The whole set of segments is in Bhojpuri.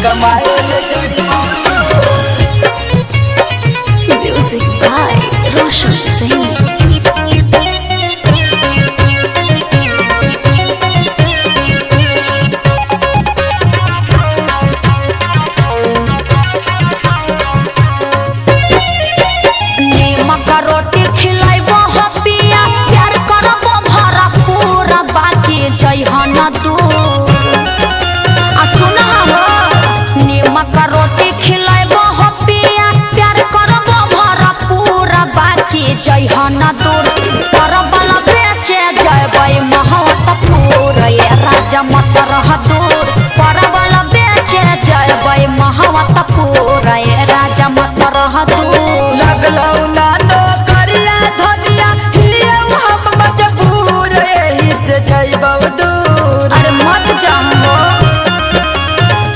कमाए ले म्यूजिक बाय रोशन सिंह। रोटी खिलाइबो हो पिया प्यार करबो भरपूर बाकी जइहन दूर। आ सुना हो नीमक रोटी खिलाइबो हो पिया प्यार करबो भरपूर बाकी जइहन दूर। परबल बेचे जइबै महवतपुर ये राजा मत रह दूर। परबल बेचे जइबै महवतपुर ये राजा मत रह दूर। लगलौ नानो करिया धनिया हिलियौ हम मजबूर एही से जइबौ दूर। अरे मत जाओ।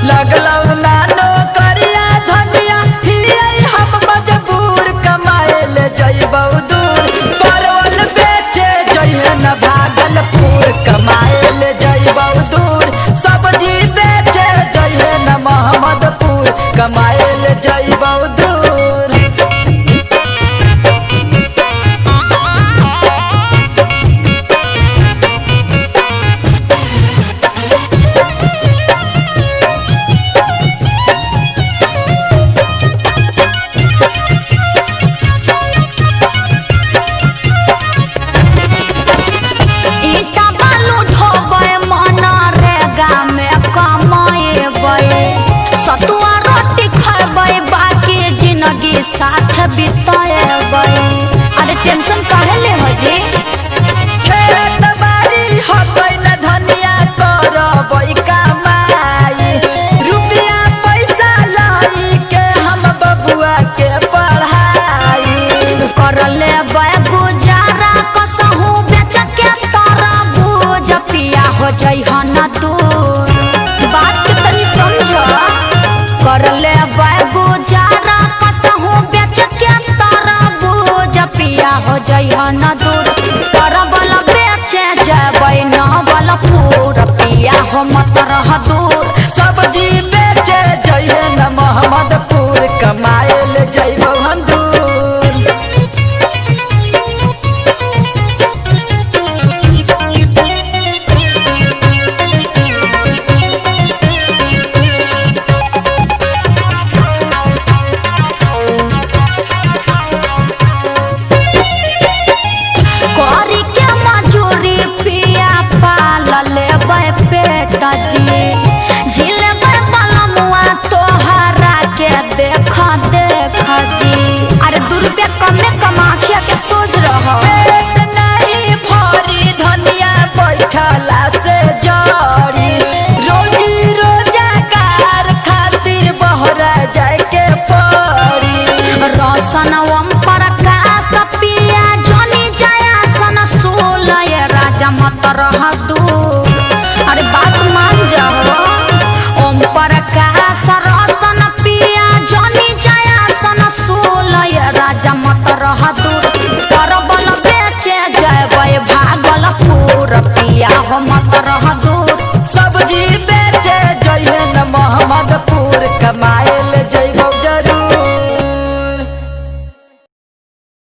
लगलौ नानो करिया धनिया हिलियौ हम मजबूर कमाए ले जइबौ दूर। परवल बेचे जइहे न भागलपुर कमाए ले जइबौ दूर। सब्जी बेचे जइहे न मोहम्मदपुर कमाए ले जइबौ दूर। साथ बिताएबै। अरे टेंशन काहे ले हो जी। खेत बाड़ी होबै न धनिया करबै कमाई। रुपया पैसा लाई के हम बबुआ के पढ़ाई। कर लेबै गुजारा कसहू बेच के तरबूज पिया हो जइहन दूर। बात के तनी समझ। कर लेबै गुजारा कसहू बेच के तरबूज पिया हो जइहन दूर। परबल बेचे जइबै नवलपुर पिया हो मत रह दूर। सब्जी बेचे जइहे न